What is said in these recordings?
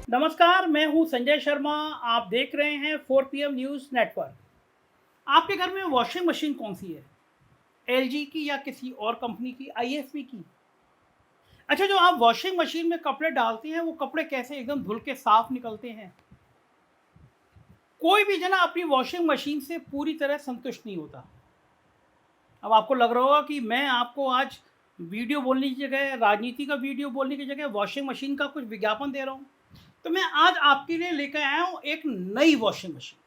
नमस्कार, मैं हूं संजय शर्मा। आप देख रहे हैं 4 PM न्यूज़ नेटवर्क। आपके घर में वॉशिंग मशीन कौन सी है? एलजी की या किसी और कंपनी की, आईएसवी की? अच्छा, जो आप वॉशिंग मशीन में कपड़े डालते हैं वो कपड़े कैसे एकदम धुल के साफ निकलते हैं? कोई भी जना अपनी वॉशिंग मशीन से पूरी तरह संतुष्ट नहीं होता। अब आपको लग रहा होगा कि मैं आपको आज वीडियो बोलने की जगह, राजनीति का वीडियो बोलने की जगह वॉशिंग मशीन का कुछ विज्ञापन दे रहा हूँ। तो मैं आज आपके लिए लेकर आया हूँ एक नई वॉशिंग मशीन।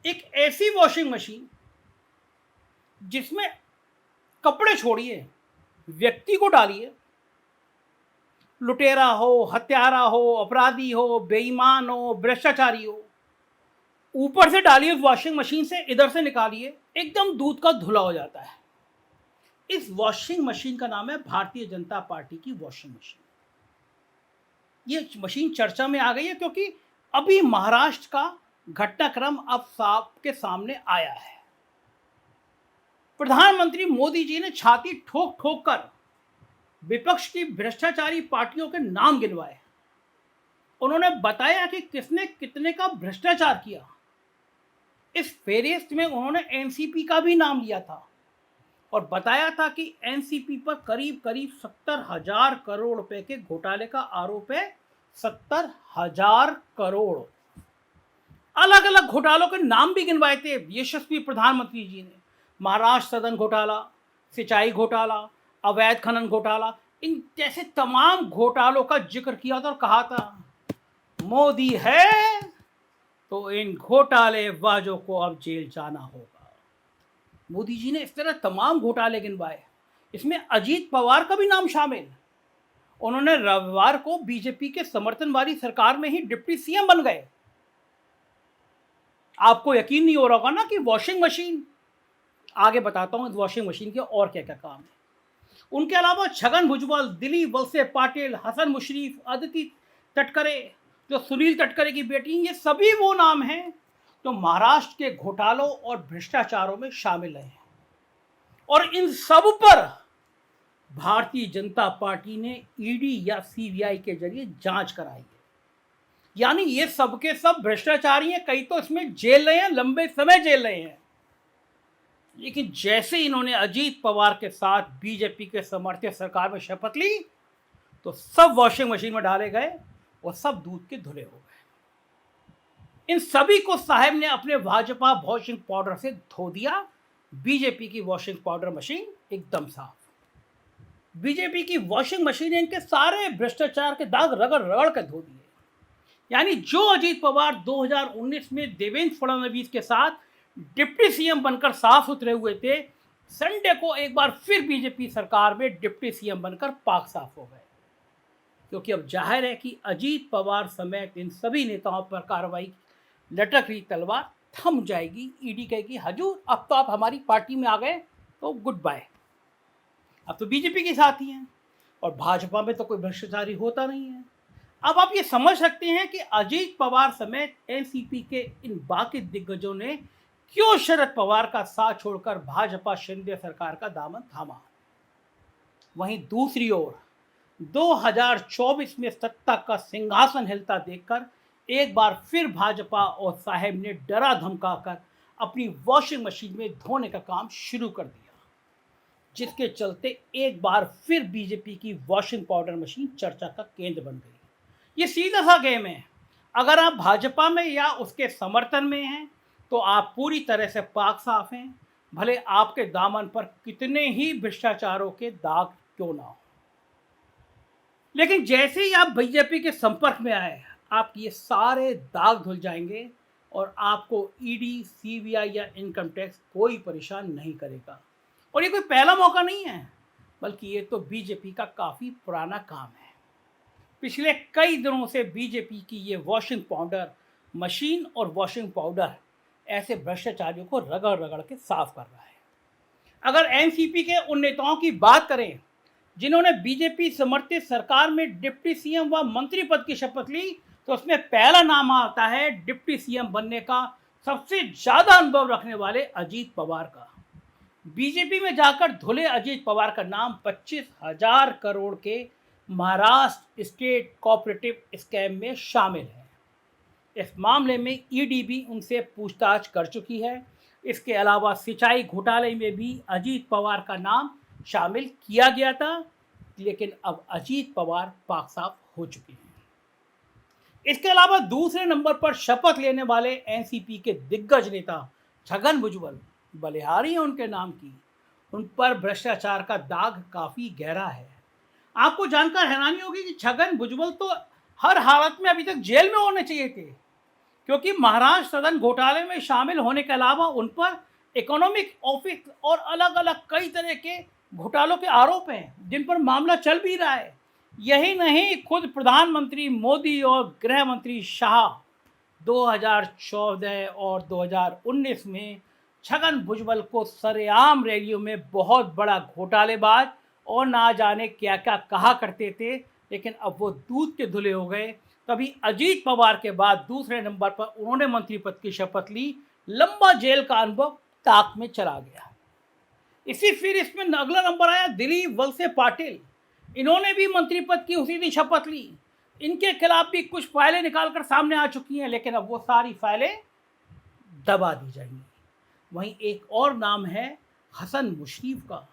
एक ऐसी वॉशिंग मशीन जिसमें कपड़े छोड़िए, व्यक्ति को डालिए, लुटेरा हो, हत्यारा हो, अपराधी हो, बेईमान हो, भ्रष्टाचारी हो, ऊपर से डालिए उस वॉशिंग मशीन से, इधर से निकालिए, एकदम दूध का धुला हो जाता है। इस वॉशिंग मशीन का नाम है भारतीय जनता पार्टी की वॉशिंग मशीन। ये मशीन चर्चा में आ गई है क्योंकि अभी महाराष्ट्र का घटनाक्रम अब सबके सामने आया है। प्रधानमंत्री मोदी जी ने छाती ठोक ठोक कर विपक्ष की भ्रष्टाचारी पार्टियों के नाम गिनवाए। उन्होंने बताया कि किसने कितने का भ्रष्टाचार किया। इस फेरिस्त में उन्होंने एनसीपी का भी नाम लिया था और बताया था कि एनसीपी पर करीब करीब 70,000 करोड़ रुपए के घोटाले का आरोप है। 70,000 करोड़। अलग अलग घोटालों के नाम भी गिनवाए थे यशस्वी प्रधानमंत्री जी ने। महाराष्ट्र सदन घोटाला, सिंचाई घोटाला, अवैध खनन घोटाला, इन जैसे तमाम घोटालों का जिक्र किया था और कहा था मोदी है तो इन घोटालेबाजों को अब जेल जाना होगा। मोदी जी ने इस तरह तमाम घोटाले गिनवाए। इसमें अजीत पवार का भी नाम शामिल। उन्होंने रविवार को बीजेपी के समर्थन वाली सरकार में ही डिप्टी सीएम बन गए। आपको यकीन नहीं हो रहा होगा ना कि वॉशिंग मशीन, आगे बताता हूं इस वॉशिंग मशीन के और क्या क्या काम है। उनके अलावा छगन भुजबल, दिलीप वलसे पाटिल, हसन मुशरीफ, अदिति तटकरे, जो सुनील तटकरे की बेटी, ये सभी वो नाम हैं जो महाराष्ट्र के घोटालों और भ्रष्टाचारों में शामिल रहे हैं। और इन सब पर भारतीय जनता पार्टी ने ईडी या सीबीआई के जरिए जांच कराई है। यानी ये सब के सब भ्रष्टाचारी हैं, कई तो इसमें जेल रहे हैं, लंबे समय जेल रहे हैं। लेकिन जैसे इन्होंने अजीत पवार के साथ बीजेपी के समर्थित सरकार में शपथ ली तो सब वॉशिंग मशीन में डाले गए और सब दूध के धुले हो गए। इन सभी को साहब ने अपने भाजपा वॉशिंग पाउडर से धो दिया। बीजेपी की वॉशिंग पाउडर मशीन एकदम साफ। बीजेपी की वॉशिंग मशीन ने इनके सारे भ्रष्टाचार के दाग रगड़ रगड़ कर धो दिए। यानी जो अजीत पवार 2019 में देवेंद्र फडणवीस के साथ डिप्टी सीएम बनकर साफ सुथरे हुए थे, संडे को एक बार फिर बीजेपी सरकार में डिप्टी सीएम बनकर पाक साफ हो गए। क्योंकि अब जाहिर है कि अजीत पवार समेत इन सभी नेताओं पर कार्रवाई लटक रही तलवार थम जाएगी। ईडी कहेगी हजूर अब तो आप हमारी पार्टी में आ गए तो गुड बाय, अब तो बीजेपी के साथ ही हैं और भाजपा में तो कोई भ्रष्टाचारी होता नहीं है। अब आप ये समझ सकते हैं कि अजीत पवार समेत एनसीपी के इन बाकी दिग्गजों ने क्यों शरद पवार का साथ छोड़कर भाजपा शिंदे सरकार का दामन थामा। वहीं दूसरी ओर 2024 में सत्ता का सिंहासन हिलता देखकर एक बार फिर भाजपा और साहब ने डरा धमकाकर अपनी वॉशिंग मशीन में धोने का काम शुरू कर दिया, जिसके चलते एक बार फिर बीजेपी की वॉशिंग पाउडर मशीन चर्चा का केंद्र बन गई। ये सीधा सा गेम है। अगर आप भाजपा में या उसके समर्थन में हैं तो आप पूरी तरह से पाक साफ हैं, भले आपके दामन पर कितने ही भ्रष्टाचारों के दाग क्यों ना हो। लेकिन जैसे ही आप बीजेपी के संपर्क में आए, आपके ये सारे दाग धुल जाएंगे और आपको ईडी, सीबीआई या इनकम टैक्स कोई परेशान नहीं करेगा। और ये कोई पहला मौका नहीं है, बल्कि ये तो बीजेपी का काफ़ी पुराना काम है। पिछले कई दिनों से बीजेपी की ये वॉशिंग पाउडर मशीन और वॉशिंग पाउडर ऐसे भ्रष्टाचारियों को रगड़ रगड़ के साफ कर रहा है। अगर एनसीपी के उन नेताओं की बात करें जिन्होंने बीजेपी समर्थित सरकार में डिप्टी सीएम व मंत्री पद की शपथ ली, तो उसमें पहला नाम आता है डिप्टी सीएम बनने का सबसे ज़्यादा अनुभव रखने वाले अजीत पवार का। बीजेपी में जाकर धुले अजीत पवार का नाम 25,000 करोड़ के महाराष्ट्र स्टेट कोऑपरेटिव स्कैम में शामिल है। इस मामले में ईडी भी उनसे पूछताछ कर चुकी है। इसके अलावा सिंचाई घोटाले में भी अजीत पवार का नाम शामिल किया गया था, लेकिन अब अजीत पवार पाक साफ हो चुके हैं। इसके अलावा दूसरे नंबर पर शपथ लेने वाले एनसीपी के दिग्गज नेता छगन भुजबल, बलिहारी है उनके नाम की, उन पर भ्रष्टाचार का दाग काफ़ी गहरा है। आपको जानकर हैरानी होगी कि छगन भुजबल तो हर हालत में अभी तक जेल में होने चाहिए थे, क्योंकि महाराष्ट्र सदन घोटाले में शामिल होने के अलावा उन पर इकोनॉमिक ऑफिस और अलग अलग कई तरह के घोटालों के आरोप हैं, जिन पर मामला चल भी रहा है। यही नहीं, खुद प्रधानमंत्री मोदी और गृह मंत्री शाह 2014 और 2019 में छगन भुजबल को सरेआम रैलियों में बहुत बड़ा घोटालेबाज और ना जाने क्या क्या कहा करते थे, लेकिन अब वो दूध के धुले हो गए। तभी अजीत पवार के बाद दूसरे नंबर पर उन्होंने मंत्री पद की शपथ ली। लंबा जेल का अनुभव ताक में चला गया। फिर इसमें अगला नंबर आया दिलीप वलसे पाटिल। इन्होंने भी मंत्री पद की उसी दिन शपथ ली। इनके खिलाफ भी कुछ फाइलें निकालकर सामने आ चुकी हैं, लेकिन अब वो सारी फाइलें दबा दी जाएंगी। वहीं एक और नाम है हसन मुशरीफ का।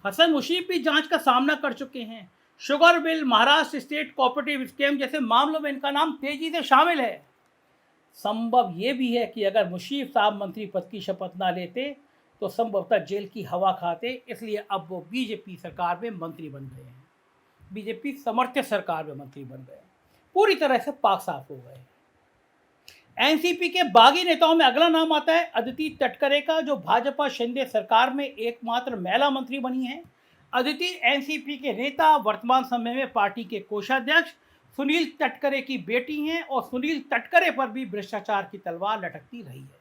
हसन मुशरीफ भी जांच का सामना कर चुके हैं। Sugar bill, Maharashtra state cooperative scheme जैसे मामलों में इनका नाम तेजी से शामिल है। संभव ये भी है कि अगर मुशरीफ साहब मंत्री पद की शपथ ना लेते तो संभवतः जेल की हवा खाते, इसलिए अब वो बीजेपी सरकार में मंत्री बन गए हैं। बीजेपी समर्थित सरकार में मंत्री बन गए, पूरी तरह से पाक साफ हो गए। एनसीपी के बागी नेताओं में अगला नाम आता है अदिति तटकरे का, जो भाजपा शिंदे सरकार में एकमात्र महिला मंत्री बनी है। अदिति एनसीपी के नेता, वर्तमान समय में पार्टी के कोषाध्यक्ष सुनील तटकरे की बेटी हैं और सुनील तटकरे पर भी भ्रष्टाचार की तलवार लटकती रही है।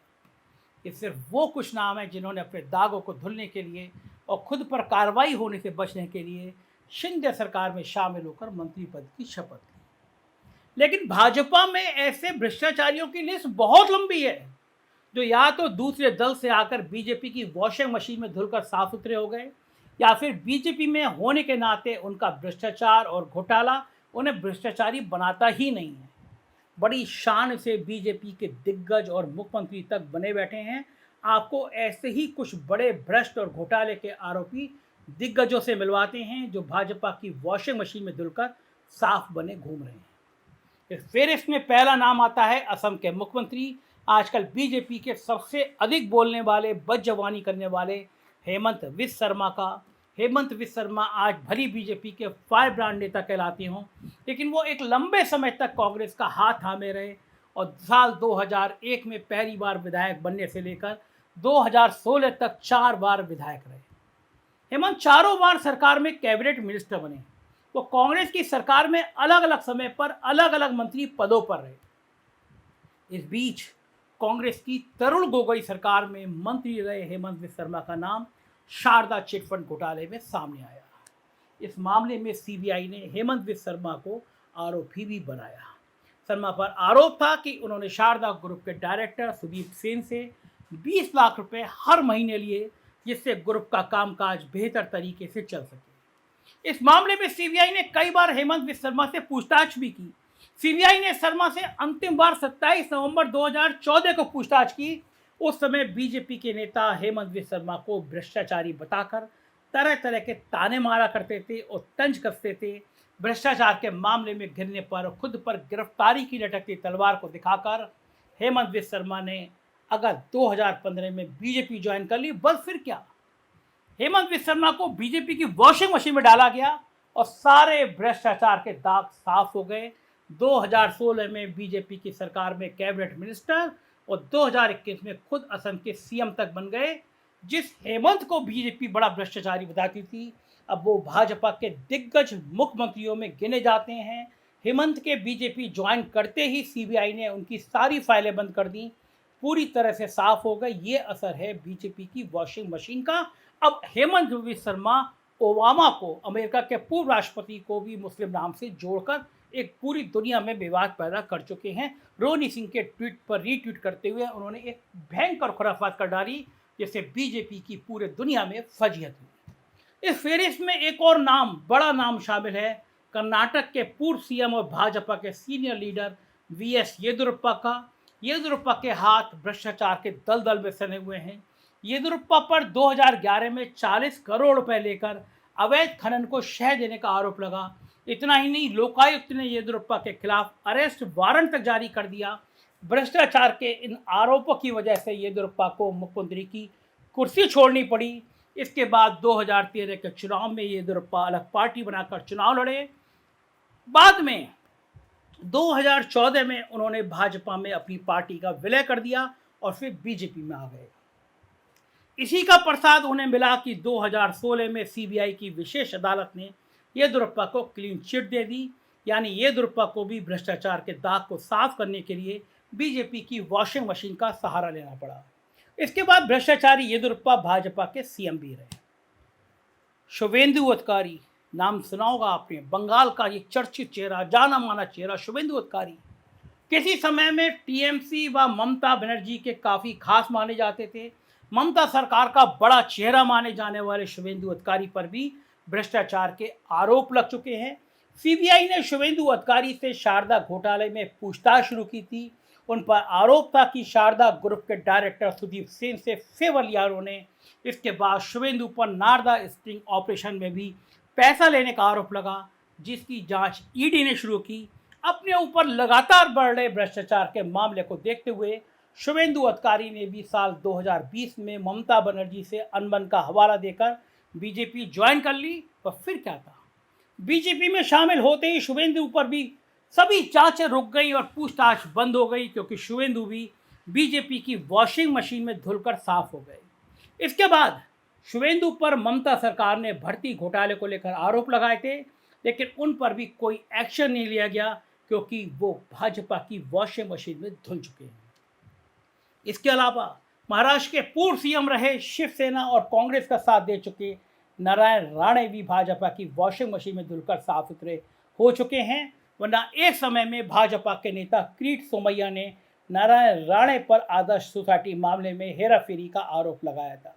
ये सिर्फ वो कुछ नाम हैं जिन्होंने अपने दागों को धुलने के लिए और खुद पर कार्रवाई होने से बचने के लिए शिंदे सरकार में शामिल होकर मंत्री पद की शपथ ली। लेकिन भाजपा में ऐसे भ्रष्टाचारियों की लिस्ट बहुत लंबी है, जो या तो दूसरे दल से आकर बीजेपी की वॉशिंग मशीन में धुलकर साफ सुथरे हो गए, या फिर बीजेपी में होने के नाते उनका भ्रष्टाचार और घोटाला उन्हें भ्रष्टाचारी बनाता ही नहीं है। बड़ी शान से बीजेपी के दिग्गज और मुख्यमंत्री तक बने बैठे हैं। आपको ऐसे ही कुछ बड़े भ्रष्ट और घोटाले के आरोपी दिग्गजों से मिलवाते हैं, जो भाजपा की वॉशिंग मशीन में धुलकर साफ बने घूम रहे हैं। फिर इसमें पहला नाम आता है असम के मुख्यमंत्री, आजकल बीजेपी के सबसे अधिक बोलने वाले, बदजबानी करने वाले हेमंत विश्व शर्मा का। हेमंत विश्व शर्मा आज भली बीजेपी के फायर ब्रांड नेता कहलाते हों, लेकिन वो एक लंबे समय तक कांग्रेस का हाथ थामे रहे और साल 2001 में पहली बार विधायक बनने से लेकर 2016 तक 4 बार विधायक रहे। हेमंत चारों बार सरकार में कैबिनेट मिनिस्टर बने। वो कांग्रेस की सरकार में अलग अलग समय पर अलग अलग मंत्री पदों पर रहे। इस बीच कांग्रेस की तरुण गोगोई सरकार में मंत्री रहे हेमंत विश्व शर्मा का नाम शारदा चिटफंड घोटाले में सामने आया। इस मामले में सीबीआई ने हेमंत विश्व शर्मा को आरोपी भी बनाया। शर्मा पर आरोप था कि उन्होंने शारदा ग्रुप के डायरेक्टर सुदीप सेन से 20 लाख रुपए हर महीने लिए, जिससे ग्रुप का कामकाज बेहतर तरीके से चल सके। इस मामले में सीबीआई ने कई बार हेमंत विश्व शर्मा से पूछताछ भी की। सीबीआई ने शर्मा से अंतिम बार 27 नवंबर 2014 को पूछताछ की। उस समय बीजेपी के नेता हेमंत विश्व शर्मा को भ्रष्टाचारी बताकर तरह तरह के ताने मारा करते थे और तंज कसते थे। भ्रष्टाचार के मामले में घिरने पर खुद पर गिरफ्तारी की लटकती तलवार को दिखाकर हेमंत विश्व शर्मा ने अगर 2015 में बीजेपी ज्वाइन कर ली, बस फिर क्या, हेमंत विश्व शर्मा को बीजेपी की वॉशिंग मशीन में डाला गया और सारे भ्रष्टाचार के दाग साफ हो गए। 2016 में बीजेपी की सरकार में कैबिनेट मिनिस्टर और 2021 में खुद असम के सीएम तक बन गए। जिस हेमंत को बीजेपी बड़ा भ्रष्टाचारी बताती थी, अब वो भाजपा के दिग्गज मुख्यमंत्रियों में गिने जाते हैं। हेमंत के बीजेपी ज्वाइन करते ही सीबीआई ने उनकी सारी फाइलें बंद कर दी, पूरी तरह से साफ हो गए। ये असर है बीजेपी की वॉशिंग मशीन का। अब हेमंत विश्व शर्मा ओबामा को, अमेरिका के पूर्व राष्ट्रपति को भी मुस्लिम नाम से जोड़कर एक पूरी दुनिया में विवाद पैदा कर चुके हैं। रोनी सिंह के ट्वीट पर रीट्वीट करते हुए उन्होंने एक भयंकर खुराफात कर डाली, जिससे बीजेपी की पूरे दुनिया में फजीहत हुई। इस फेरिस्त में एक और नाम, बड़ा नाम शामिल है, कर्नाटक के पूर्व सीएम और भाजपा के सीनियर लीडर वीएस येदियुरप्पा का। येदियुरप्पा के हाथ भ्रष्टाचार के दलदल में सने हुए हैं। येदियुरप्पा पर 2011 में 40 करोड़ रुपए लेकर अवैध खनन को शह देने का आरोप लगा। इतना ही नहीं, लोकायुक्त ने येदियुरप्पा के खिलाफ अरेस्ट वारंट तक जारी कर दिया। भ्रष्टाचार के इन आरोपों की वजह से येदियुरप्पा को मुख्यमंत्री की कुर्सी छोड़नी पड़ी। इसके बाद 2013 के चुनाव में येदियुरप्पा अलग पार्टी बनाकर चुनाव लड़े। बाद में 2014 में उन्होंने भाजपा में अपनी पार्टी का विलय कर दिया और फिर बीजेपी में आ गए। इसी का प्रसाद उन्हें मिला कि 2016 में सीबीआई की विशेष अदालत ने येदियुरप्पा को क्लीन चिट दे दी। यानी येदियुरप्पा को भी भ्रष्टाचार के दाग को साफ करने के लिए बीजेपी की वॉशिंग मशीन का सहारा लेना पड़ा। इसके बाद भ्रष्टाचारी येदियुरप्पा भाजपा के सीएम भी रहे। शुभेंदु अधिकारी, नाम सुना होगा आपने, बंगाल का एक चर्चित चेहरा, जाना माना चेहरा शुभेंदु अधिकारी किसी समय में टीएमसी व ममता बनर्जी के काफ़ी खास माने जाते थे। ममता सरकार का बड़ा चेहरा माने जाने वाले शुभेंदु अधिकारी पर भी भ्रष्टाचार के आरोप लग चुके हैं। सीबीआई ने शुभेंदु अधिकारी से शारदा घोटाले में पूछताछ शुरू की थी। उन पर आरोप था कि शारदा ग्रुप के डायरेक्टर सुदीप सेन से फेवर लिया उन्होंने। इसके बाद शुभेंदु पर नारदा स्टिंग ऑपरेशन में भी पैसा लेने का आरोप लगा, जिसकी जांच ईडी ने शुरू की। अपने ऊपर लगातार बढ़ रहे भ्रष्टाचार के मामले को देखते हुए शुभेंदु अधिकारी ने भी साल 2020 में ममता बनर्जी से अनबन का हवाला देकर बीजेपी ज्वाइन कर ली। पर फिर क्या था, बीजेपी में शामिल होते ही शुभेंदु पर भी सभी जांचें रुक गई और पूछताछ बंद हो गई, क्योंकि शुभेंदु भी बीजेपी की वॉशिंग मशीन में धुलकर साफ हो गए। इसके बाद शुभेंदु पर ममता सरकार ने भर्ती घोटाले को लेकर आरोप लगाए थे, लेकिन उन पर भी कोई एक्शन नहीं लिया गया, क्योंकि वो भाजपा की वॉशिंग मशीन में धुल चुके हैं। इसके अलावा महाराष्ट्र के पूर्व सीएम रहे, शिवसेना और कांग्रेस का साथ दे चुके नारायण राणे भी भाजपा की वॉशिंग मशीन में धुलकर साफ सुथरे हो चुके हैं। वरना एक समय में भाजपा के नेता किरीट सोमैया ने नारायण राणे पर आदर्श सोसाइटी मामले में हेराफेरी का आरोप लगाया था।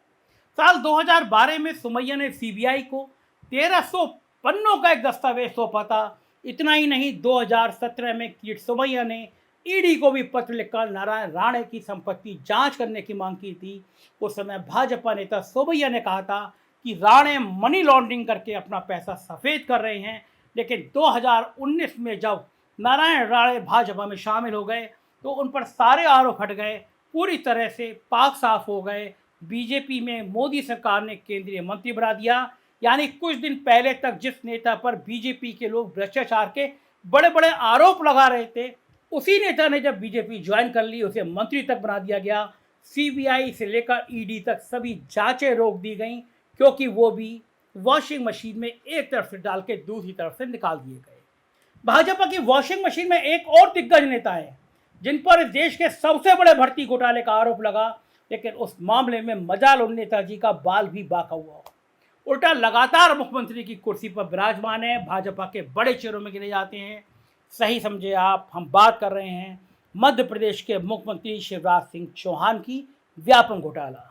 साल 2012 में सोमैया ने सीबीआई को 1300 पन्नों का एक दस्तावेज सौंपा था। इतना ही नहीं, 2017 में किरीट सोमैया ने ईडी को भी पत्र लिखकर नारायण राणे की संपत्ति जांच करने की मांग की थी। उस समय भाजपा नेता सोमैया ने कहा था कि राणे मनी लॉन्ड्रिंग करके अपना पैसा सफ़ेद कर रहे हैं। लेकिन 2019 में जब नारायण राणे भाजपा में शामिल हो गए तो उन पर सारे आरोप हट गए, पूरी तरह से पाक साफ हो गए। बीजेपी में मोदी सरकार ने केंद्रीय मंत्री बना दिया। यानी कुछ दिन पहले तक जिस नेता पर बीजेपी के लोग भ्रष्टाचार के बड़े बड़े आरोप लगा रहे थे, उसी नेता ने जब बीजेपी ज्वाइन कर ली, उसे मंत्री तक बना दिया गया। सीबीआई से लेकर ईडी तक सभी जांचें रोक दी गईं, क्योंकि वो भी वॉशिंग मशीन में एक तरफ से डाल के दूसरी तरफ से निकाल दिए गए। भाजपा की वॉशिंग मशीन में एक और दिग्गज नेता है जिन पर देश के सबसे बड़े भर्ती घोटाले का आरोप लगा, लेकिन उस मामले में मजाल उन नेताजी का बाल भी बाका हुआ। उल्टा लगातार मुख्यमंत्री की कुर्सी पर विराजमान है, भाजपा के बड़े चेहरों में गिने जाते हैं। सही समझे आप, हम बात कर रहे हैं मध्य प्रदेश के मुख्यमंत्री शिवराज सिंह चौहान की व्यापम घोटाला।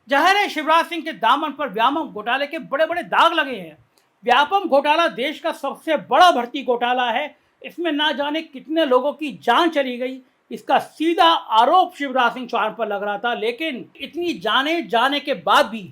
जाहिर है शिवराज सिंह के दामन पर व्यापम घोटाले के बड़े बड़े दाग लगे हैं। व्यापम घोटाला देश का सबसे बड़ा भर्ती घोटाला है। इसमें ना जाने कितने लोगों की जान चली गई, इसका सीधा आरोप शिवराज सिंह चौहान पर लग रहा था। लेकिन इतनी जाने जाने के बाद भी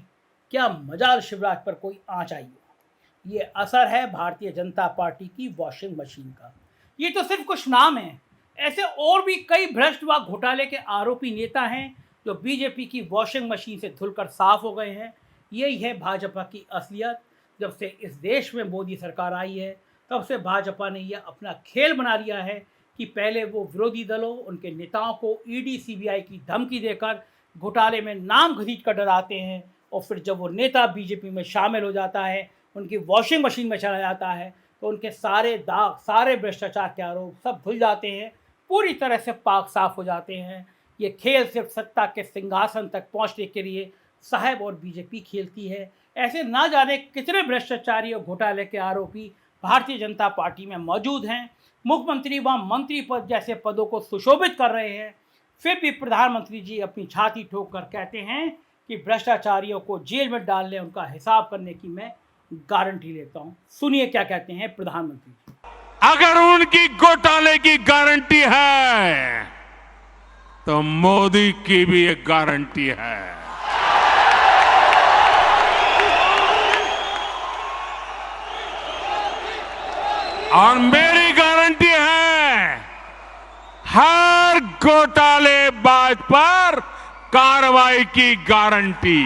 क्या मजाल शिवराज पर कोई आंच आई हो। ये असर है भारतीय जनता पार्टी की वॉशिंग मशीन का। ये तो सिर्फ कुछ नाम है, ऐसे और भी कई भ्रष्ट व घोटाले के आरोपी नेता हैं जो बीजेपी की वॉशिंग मशीन से धुलकर साफ हो गए हैं। यही है भाजपा की असलियत। जब से इस देश में मोदी सरकार आई है, तब से भाजपा ने यह अपना खेल बना लिया है कि पहले वो विरोधी दलों, उनके नेताओं को ईडी सीबीआई की धमकी देकर घोटाले में नाम घसीट कर डराते हैं, और फिर जब वो नेता बीजेपी में शामिल हो जाता है, उनकी वॉशिंग मशीन में चला जाता है, तो उनके सारे दाग, सारे भ्रष्टाचार के आरोप सब धुल जाते हैं, पूरी तरह से पाक साफ हो जाते हैं। ये खेल सिर्फ सत्ता के सिंहासन तक पहुंचने के लिए साहब और बीजेपी खेलती है। ऐसे ना जाने कितने भ्रष्टाचारी और घोटाले के आरोपी भारतीय जनता पार्टी में मौजूद हैं। मुख्यमंत्री व मंत्री पद जैसे पदों को सुशोभित कर रहे हैं, फिर भी प्रधानमंत्री जी अपनी छाती ठोक कर कहते हैं कि भ्रष्टाचारियों को जेल में डालने, उनका हिसाब करने की मैं गारंटी लेता हूं। सुनिए क्या कहते हैं प्रधानमंत्री जी। अगर उनकी घोटाले की गारंटी है तो मोदी की भी एक गारंटी है। और मेरी गारंटी है, हर घोटालेबाज पर कार्रवाई की गारंटी।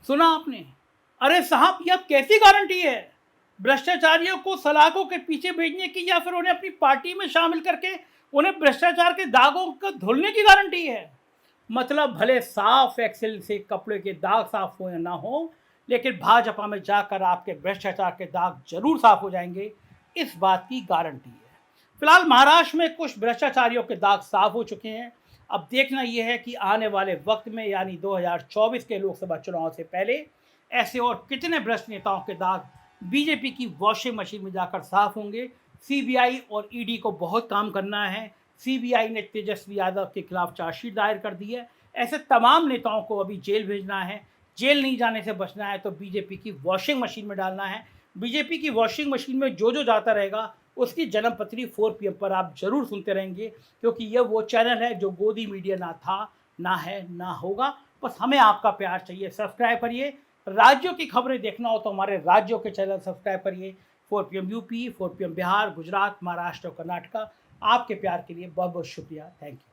सुना आपने? अरे साहब, यह कैसी गारंटी है? भ्रष्टाचारियों को सलाखों के पीछे भेजने की या फिर उन्हें अपनी पार्टी में शामिल करके उन्हें भ्रष्टाचार के दागों को धुलने की गारंटी है। मतलब भले साफ एक्सेल से कपड़े के दाग साफ हो या ना हो, लेकिन भाजपा में जाकर आपके भ्रष्टाचार के दाग जरूर साफ हो जाएंगे, इस बात की गारंटी है। फिलहाल महाराष्ट्र में कुछ भ्रष्टाचारियों के दाग साफ हो चुके हैं। अब देखना यह है कि आने वाले वक्त में यानी 2024 के लोकसभा चुनाव से पहले ऐसे और कितने भ्रष्ट नेताओं के दाग बीजेपी की वॉशिंग मशीन में जाकर साफ होंगे। सीबीआई और ईडी को बहुत काम करना है। सीबीआई ने तेजस्वी यादव के खिलाफ चार्जशीट दायर कर दी है। ऐसे तमाम नेताओं को अभी जेल भेजना है। जेल नहीं जाने से बचना है तो बीजेपी की वॉशिंग मशीन में डालना है। बीजेपी की वॉशिंग मशीन में जो जो जाता रहेगा उसकी जन्मपत्री 4 PM पर आप जरूर सुनते रहेंगे, क्योंकि यह वो चैनल है जो गोदी मीडिया ना था, ना है, ना होगा। बस हमें आपका प्यार चाहिए। सब्सक्राइब करिए। राज्यों की खबरें देखना हो तो हमारे राज्यों के चैनल सब्सक्राइब करिए। 4 PM UP, 4 PM Bihar, Gujarat, Maharashtra और कर्नाटका। आपके प्यार के लिए बहुत बहुत शुक्रिया। Thank you.